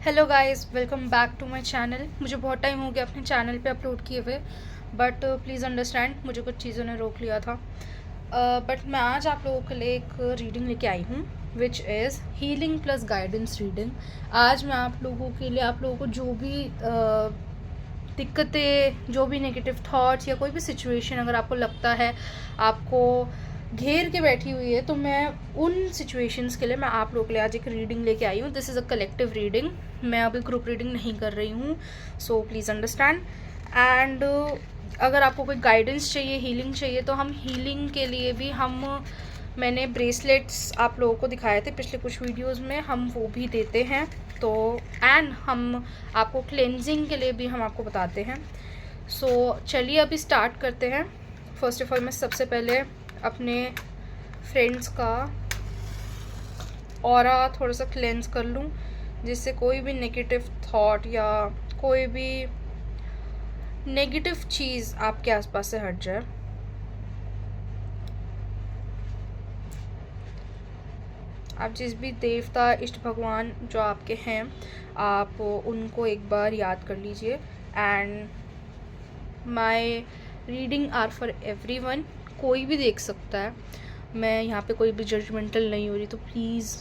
Hello guys, welcome back to my channel. मुझे बहुत time हो गया अपने चैनल पे अपलोड किए हुए, बट प्लीज़ अंडरस्टैंड, मुझे कुछ चीज़ों ने रोक लिया था। बट मैं आज आप लोगों के लिए एक रीडिंग लेके आई हूँ, which is healing plus guidance reading. आज मैं आप लोगों के लिए, आप लोगों को जो भी दिक्कतें, जो भी नेगेटिव थॉट्स या कोई भी सिचुएशन अगर आपको लगता है आपको घेर के बैठी हुई है, तो मैं उन सिचुएशंस के लिए मैं आप लोगों के लिए आज एक रीडिंग लेके आई हूँ। This is a collective reading, मैं अभी ग्रुप रीडिंग नहीं कर रही हूँ, सो प्लीज़ अंडरस्टैंड। एंड अगर आपको कोई गाइडेंस चाहिए, हीलिंग चाहिए, तो हम हीलिंग के लिए भी मैंने ब्रेसलेट्स आप लोगों को दिखाए थे पिछले कुछ वीडियोस में, हम वो भी देते हैं। तो एंड हम आपको क्लेंजिंग के लिए भी हम आपको बताते हैं। सो चलिए अभी स्टार्ट करते हैं। फर्स्ट ऑफ ऑल मैं सबसे पहले अपने फ्रेंड्स का ऑरा थोड़ा सा क्लेंज कर लूँ, जिससे कोई भी नेगेटिव थॉट या कोई भी नेगेटिव चीज़ आपके आसपास से हट जाए। आप जिस भी देवता इष्ट भगवान जो आपके हैं, आप उनको एक बार याद कर लीजिए। And my reading are for everyone, कोई भी देख सकता है। मैं यहाँ पे कोई भी जजमेंटल नहीं हो रही, तो प्लीज़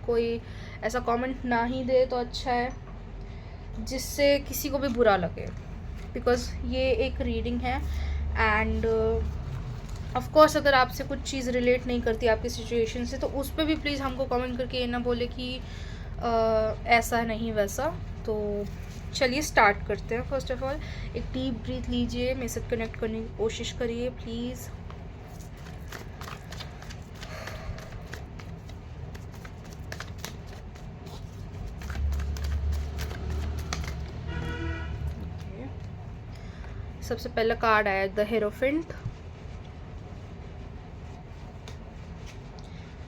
कोई ऐसा कमेंट ना ही दे तो अच्छा है जिससे किसी को भी बुरा लगे, बिकॉज़ ये एक रीडिंग है। एंड ऑफ कोर्स अगर आपसे कुछ चीज़ रिलेट नहीं करती आपकी सिचुएशन से, तो उस पर भी प्लीज़ हमको कमेंट करके ये ना बोले कि ऐसा नहीं वैसा। तो चलिए स्टार्ट करते हैं। फर्स्ट ऑफ ऑल एक डीप ब्रीथ लीजिए, मेरे साथ कनेक्ट करने की कोशिश करिए प्लीज़। सबसे पहला कार्ड आया the hierophant,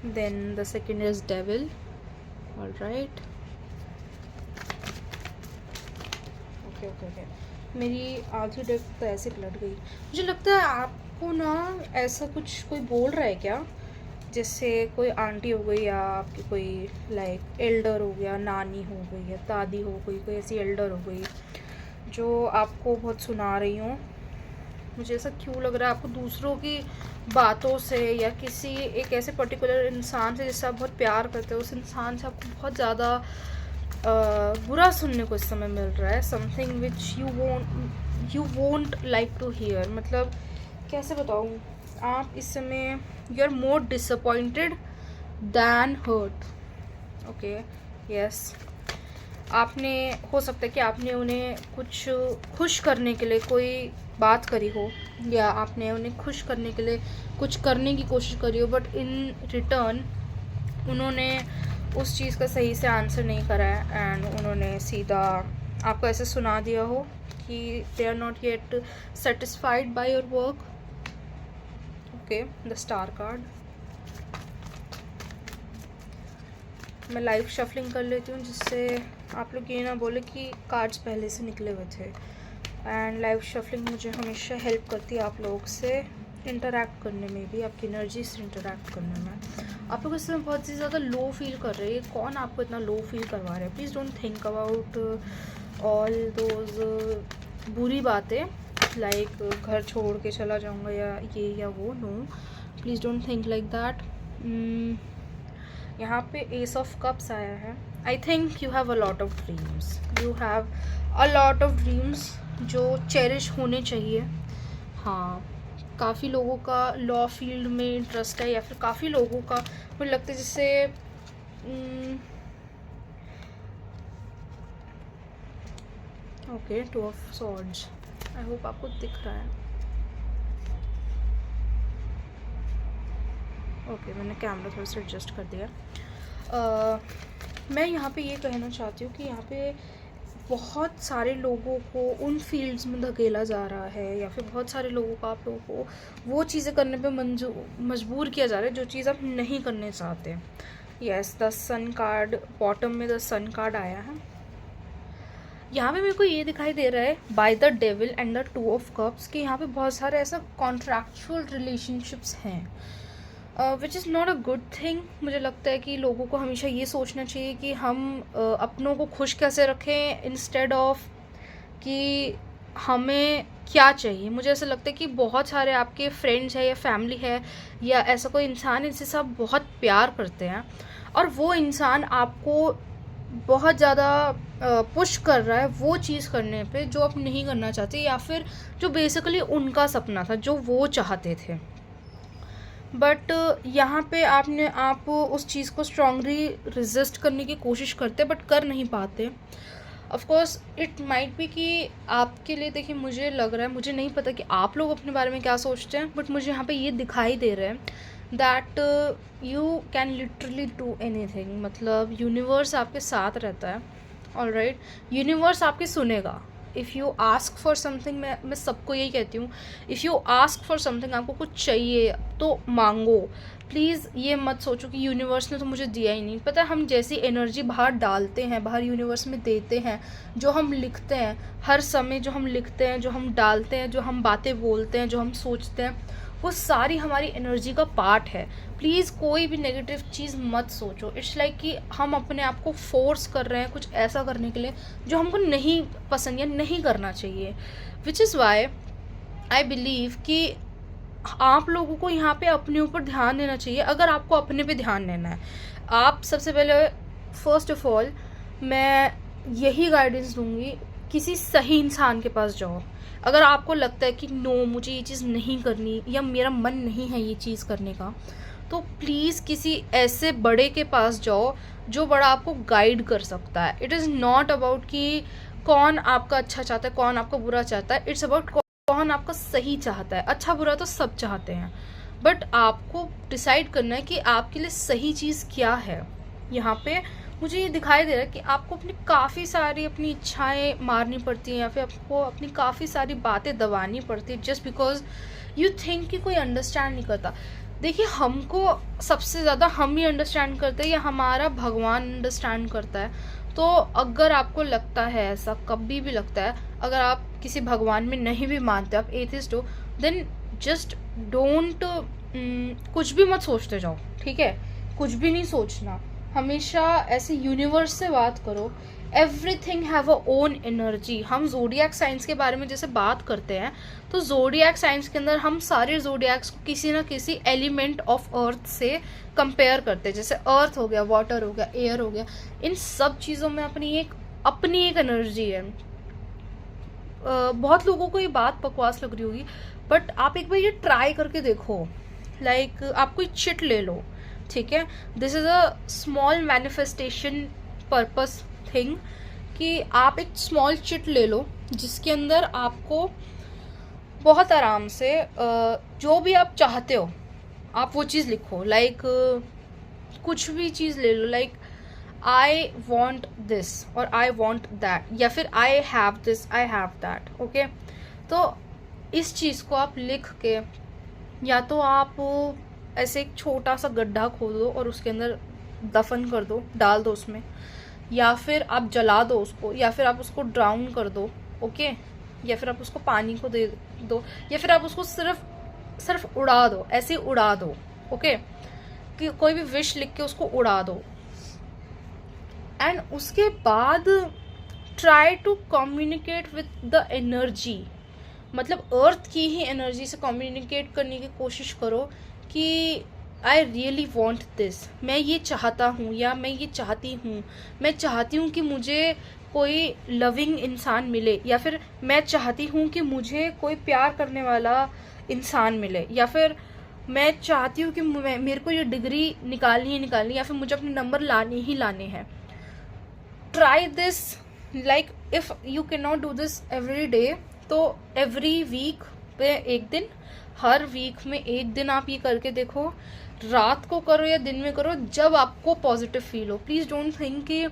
then the second is devil. All right, okay. मेरी आधी डेक तो ऐसे पलट गई। मुझे लगता है आपको ना ऐसा कुछ कोई बोल रहा है क्या, जैसे कोई आंटी हो गई या आपकी कोई लाइक एल्डर हो गया, नानी हो गई या दादी हो गई, कोई ऐसी एल्डर हो गई जो आपको बहुत सुना रही हो। मुझे ऐसा क्यों लग रहा है आपको दूसरों की बातों से या किसी एक ऐसे पर्टिकुलर इंसान से जिससे आप बहुत प्यार करते हो, उस इंसान से आपको बहुत ज़्यादा बुरा सुनने को इस समय मिल रहा है। Something which you won't like to hear. मतलब कैसे बताऊँ, आप इस समय you are more disappointed than hurt. Okay, yes, आपने हो सकता है कि आपने उन्हें कुछ खुश करने के लिए कोई बात करी हो, या आपने उन्हें खुश करने के लिए कुछ करने की कोशिश करी हो, बट इन रिटर्न उन्होंने उस चीज़ का सही से आंसर नहीं करा है। एंड उन्होंने सीधा आपको ऐसे सुना दिया हो कि they are not yet satisfied by your work. Okay, the star card. मैं लाइव शफलिंग कर लेती हूँ, जिससे आप लोग ये ना बोले कि कार्ड्स पहले से निकले हुए थे। एंड लाइव शफलिंग मुझे हमेशा हेल्प करती है आप लोग से इंटरेक्ट करने में भी, आपकी एनर्जी से इंटरेक्ट करने में। आप लोग इस समय बहुत ही ज़्यादा लो फील कर रहे हैं। कौन आपको इतना लो फील करवा रहा है? Please don't think about all those बुरी बातें, लाइक घर छोड़ के चला जाऊँगा या ये या वो। No, please don't think like that. यहाँ पे एस ऑफ कप्स आया है। I think you have a lot of dreams, you have a lot of dreams जो चेरिश होने चाहिए। हाँ, काफ़ी लोगों का लॉ फील्ड में इंटरेस्ट है, या फिर काफ़ी लोगों का मुझे लगता है जैसे okay, two of swords. I hope आपको दिख रहा है। ओके, मैंने कैमरा थोड़ा सा एडजस्ट कर दिया। मैं यहाँ पे ये कहना चाहती हूँ कि यहाँ पे बहुत सारे लोगों को उन फील्ड्स में धकेला जा रहा है, या फिर बहुत सारे लोगों को आप लोगों को वो चीज़ें करने पे मजबूर किया जा रहा है जो चीज़ आप नहीं करने चाहते। Yes, the sun card, bottom में द सन कार्ड आया है। यहाँ पे मेरे को ये दिखाई दे रहा है by the devil and the two of cups कि यहाँ पे बहुत सारे ऐसा कॉन्ट्रैक्चुअल रिलेशनशिप्स हैं। Which is not a good thing. मुझे लगता है कि लोगों को हमेशा ये सोचना चाहिए कि हम अपनों को खुश कैसे रखें इंस्टेड ऑफ कि हमें क्या चाहिए। मुझे ऐसा लगता है कि बहुत सारे आपके फ्रेंड्स हैं या फैमिली है या ऐसा कोई इंसान है जिससे सब बहुत प्यार करते हैं, और वो इंसान आपको बहुत ज़्यादा पुश कर रहा है वो चीज़ करने पे जो आप नहीं करना चाहते, या फिर जो बेसिकली उनका सपना था जो वो चाहते थे। बट यहाँ पे आप उस चीज़ को स्ट्रांगली रेजिस्ट करने की कोशिश करते बट कर नहीं पाते। Of course it might be कि आपके लिए, देखिए मुझे लग रहा है, मुझे नहीं पता कि आप लोग अपने बारे में क्या सोचते हैं, बट मुझे यहाँ पे ये दिखाई दे रहा है that you can literally do anything. मतलब यूनिवर्स आपके साथ रहता है, ऑलराइट। यूनिवर्स आपकी सुनेगा। If you ask for something, मैं सबको यही कहती हूँ, if you ask for something, आपको कुछ चाहिए तो मांगो। प्लीज़ ये मत सोचो कि यूनिवर्स ने तो मुझे दिया ही नहीं। पता है, हम जैसी एनर्जी बाहर डालते हैं, बाहर यूनिवर्स में देते हैं, जो हम लिखते हैं हर समय, जो हम लिखते हैं, जो हम डालते हैं, जो हम बातें बोलते हैं, जो हम सोचते हैं, वो सारी हमारी एनर्जी का पार्ट है। प्लीज़ कोई भी नेगेटिव चीज़ मत सोचो। इट्स लाइक कि हम अपने आप को फोर्स कर रहे हैं कुछ ऐसा करने के लिए जो हमको नहीं पसंद या नहीं करना चाहिए। Which is why I believe कि आप लोगों को यहाँ पे अपने ऊपर ध्यान देना चाहिए। अगर आपको अपने पे ध्यान देना है, आप सबसे पहले फर्स्ट ऑफ ऑल मैं यही गाइडेंस दूंगी, किसी सही इंसान के पास जाओ। अगर आपको लगता है कि नो मुझे ये चीज़ नहीं करनी या मेरा मन नहीं है ये चीज़ करने का, तो प्लीज़ किसी ऐसे बड़े के पास जाओ जो बड़ा आपको गाइड कर सकता है। इट इज़ नॉट अबाउट कि कौन आपका अच्छा चाहता है, कौन आपका बुरा चाहता है। इट्स अबाउट कौन आपका सही चाहता है। अच्छा बुरा तो सब चाहते हैं, बट आपको डिसाइड करना है कि आपके लिए सही चीज़ क्या है। यहाँ पे मुझे ये दिखाई दे रहा है कि आपको अपनी काफ़ी सारी अपनी इच्छाएं मारनी पड़ती हैं, या फिर आपको अपनी काफ़ी सारी बातें दबानी पड़ती है जस्ट बिकॉज यू थिंक कि कोई अंडरस्टैंड नहीं करता। देखिए, हमको सबसे ज़्यादा हम ही अंडरस्टैंड करते हैं या हमारा भगवान अंडरस्टैंड करता है। तो अगर आपको लगता है ऐसा, कभी भी लगता है, अगर आप किसी भगवान में नहीं भी मानते, आप एथिस्ट हो, देन जस्ट डोंट कुछ भी मत सोचते जाओ, ठीक है। कुछ भी नहीं सोचना, हमेशा ऐसे यूनिवर्स से बात करो। Everything have a own energy. हम जोडियाक साइंस के बारे में जैसे बात करते हैं, तो जोडियाक साइंस के अंदर हम सारे जोडियाक्स को किसी ना किसी एलिमेंट ऑफ अर्थ से कंपेयर करते हैं। जैसे अर्थ हो गया, वाटर हो गया, एयर हो गया, इन सब चीज़ों में अपनी एक एनर्जी है। बहुत लोगों को ये बात बकवास लग रही होगी, बट आप एक बार ये ट्राई करके देखो। लाइक आप कोई चिट ले लो, ठीक है। This is a small manifestation purpose thing, कि आप एक स्मॉल चिट ले लो जिसके अंदर आपको बहुत आराम से जो भी आप चाहते हो आप वो चीज़ लिखो। लाइक कुछ भी चीज़ ले लो, लाइक आई वॉन्ट दिस और आई वॉन्ट दैट, या फिर I have this, I have that, okay. तो इस चीज़ को आप लिख के, या तो आप ऐसे एक छोटा सा गड्ढा खोदो और उसके अंदर दफन कर दो, डाल दो उसमें, या फिर आप जला दो उसको, या फिर आप उसको ड्राउन कर दो, ओके, या फिर आप उसको पानी को दे दो, या फिर आप उसको सिर्फ उड़ा दो, ऐसे उड़ा दो, ओके। कि कोई भी विश लिख के उसको उड़ा दो। एंड उसके बाद try to communicate with the energy, मतलब अर्थ की ही एनर्जी से कम्युनिकेट करने की कोशिश करो कि आई रियली वॉन्ट दिस, मैं ये चाहता हूँ या मैं ये चाहती हूँ। मैं चाहती हूँ कि मुझे कोई लविंग इंसान मिले, या फिर मैं चाहती हूँ कि मुझे कोई प्यार करने वाला इंसान मिले, या फिर मैं चाहती हूँ कि मेरे को ये डिग्री निकालनी ही निकालनी, या फिर मुझे अपने नंबर लाने ही लाने हैं। Try this, like if you can not do this every day, तो एवरी वीक पे एक दिन, हर वीक में एक दिन आप ये करके देखो। रात को करो या दिन में करो, जब आपको पॉजिटिव फील हो। प्लीज़ डोंट थिंक कि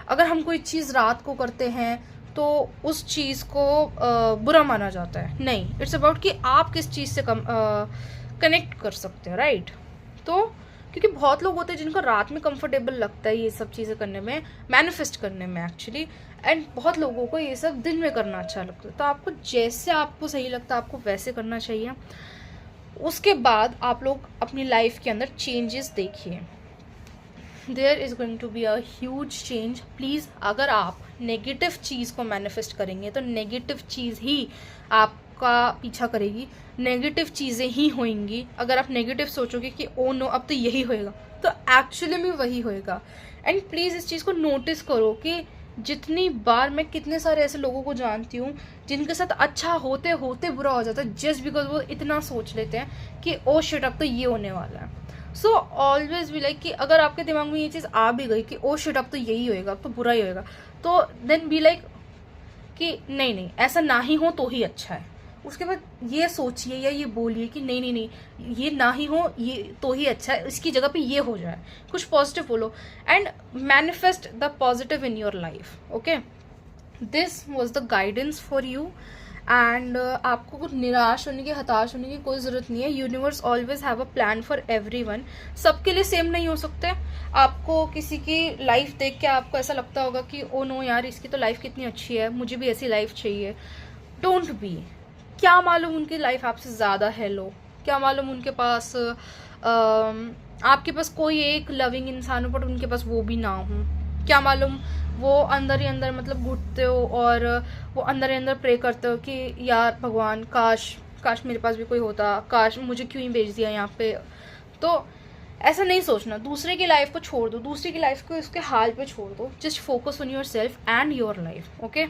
अगर हम कोई चीज़ रात को करते हैं तो उस चीज़ को बुरा माना जाता है। नहीं, इट्स अबाउट कि आप किस चीज़ से कनेक्ट कर सकते हो, राइट। तो क्योंकि बहुत लोग होते हैं जिनको रात में कंफर्टेबल लगता है ये सब चीज़ें करने में, मैनिफेस्ट करने में एक्चुअली, एंड बहुत लोगों को ये सब दिन में करना अच्छा लगता है। तो आपको जैसे आपको सही लगता है आपको वैसे करना चाहिए। उसके बाद आप लोग अपनी लाइफ के अंदर चेंजेस देखिए, there is going to be a huge change. Please अगर आप नेगेटिव चीज़ को मैनिफेस्ट करेंगे तो नेगेटिव चीज़ ही आपका पीछा करेगी, नेगेटिव चीज़ें ही होंगी। अगर आप नेगेटिव सोचोगे कि ओ नो अब तो यही होएगा, तो एक्चुअली में वही होएगा। एंड प्लीज़ इस चीज़ को नोटिस करो कि जितनी बार मैं कितने सारे ऐसे लोगों को जानती हूँ जिनके साथ अच्छा होते होते बुरा हो जाता है, जस्ट बिकॉज वो इतना सोच लेते हैं कि ओ शिट अब तो ये होने वाला है। सो ऑलवेज बी लाइक कि अगर आपके दिमाग में ये चीज़ आ भी गई कि ओ शिट अब तो यही होएगा, अब तो बुरा ही होएगा, तो देन बी लाइक कि नहीं नहीं ऐसा ना ही हो तो ही अच्छा है। उसके बाद ये सोचिए या ये बोलिए कि नहीं नहीं नहीं ये ना ही हो ये तो ही अच्छा है, इसकी जगह पे ये हो जाए, कुछ पॉजिटिव बोलो and manifest the positive in your life. Okay, this was the guidance for you. And आपको कुछ निराश होने की, हताश होने की कोई ज़रूरत नहीं है। Universe always have a plan for everyone. सबके लिए सेम नहीं हो सकते। आपको किसी की लाइफ देख के आपको ऐसा लगता होगा कि ओ नो यार इसकी तो लाइफ कितनी अच्छी है, मुझे भी ऐसी लाइफ चाहिए। डोंट बी, क्या मालूम उनकी लाइफ आपसे ज़्यादा है लो, क्या मालूम उनके पास आपके पास कोई एक लविंग इंसान हो बट उनके पास वो भी ना हो, क्या मालूम वो अंदर ही अंदर मतलब घुटते हो और वो अंदर ही अंदर प्रे करते हो कि यार भगवान काश काश मेरे पास भी कोई होता, काश मुझे क्यों ही भेज दिया यहाँ पे। तो ऐसा नहीं सोचना, दूसरे की लाइफ को छोड़ दो, दूसरे की लाइफ को उसके हाल पे छोड़ दो, just focus on your self and your life. Okay,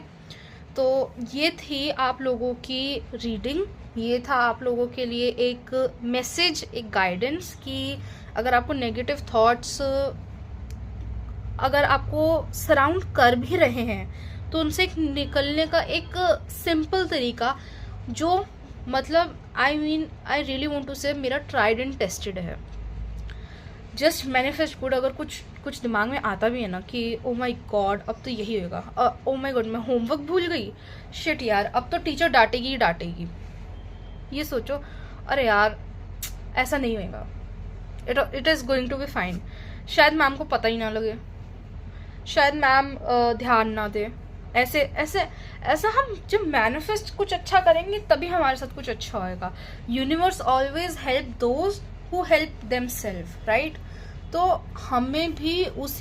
तो ये थी आप लोगों की रीडिंग, ये था आप लोगों के लिए एक मैसेज, एक गाइडेंस कि अगर आपको नेगेटिव थॉट्स अगर आपको सराउंड कर भी रहे हैं तो उनसे निकलने का एक सिंपल तरीका जो मतलब आई रियली वांट टू से मेरा ट्राइड एंड टेस्टेड है। Just manifest good. अगर कुछ दिमाग में आता भी है ना कि ओ माय गॉड अब तो यही होगा, ओ माय गॉड मैं होमवर्क भूल गई, शिट यार अब तो टीचर डांटेगी ही डांटेगी, ये सोचो अरे यार ऐसा नहीं होएगा, it is going to be fine. शायद मैम को पता ही ना लगे, शायद मैम ध्यान ना दे। ऐसे ऐसे ऐसा हम जब मैनिफेस्ट कुछ अच्छा करेंगे तभी हमारे साथ कुछ अच्छा होएगा। Universe always help those who help them self, right. तो हमें भी उस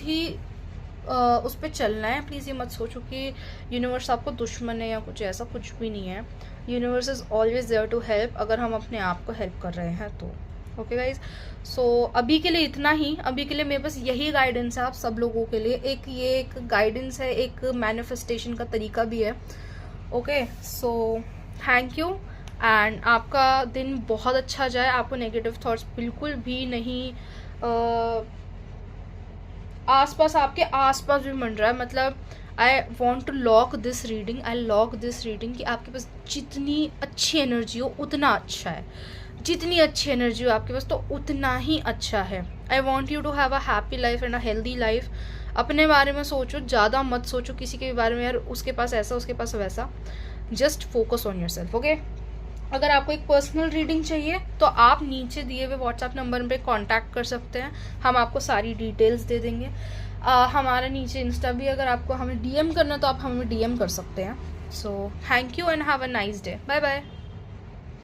पर चलना है। प्लीज़ ये मत सोचो कि यूनिवर्स आपको दुश्मन है या कुछ ऐसा, कुछ भी नहीं है। Universe is always there to help अगर हम अपने आप को हेल्प कर रहे हैं तो। ओके गाइज, सो अभी के लिए इतना ही। अभी के लिए मेरे पास यही गाइडेंस है आप सब लोगों के लिए। ये एक गाइडेंस है, एक मैनिफेस्टेशन का तरीका भी है। Okay, so thank you and आपका दिन बहुत अच्छा जाए। आपको नेगेटिव थॉट्स बिल्कुल भी नहीं आसपास, आपके आसपास भी मंड रहा है। मतलब I want to lock this reading कि आपके पास जितनी अच्छी एनर्जी हो उतना अच्छा है, जितनी अच्छी एनर्जी हो आपके पास तो उतना ही अच्छा है। I want you to have a happy life and a healthy life. अपने बारे में सोचो, ज़्यादा मत सोचो किसी के बारे में, यार उसके पास ऐसा उसके पास वैसा। Just focus on your self. Okay, अगर आपको एक पर्सनल रीडिंग चाहिए तो आप नीचे दिए हुए व्हाट्सएप नंबर पे कांटेक्ट कर सकते हैं, हम आपको सारी डिटेल्स दे देंगे। हमारा नीचे इंस्टा भी, अगर आपको हमें डीएम करना तो आप हमें डीएम कर सकते हैं। So thank you and have a nice day. Bye bye.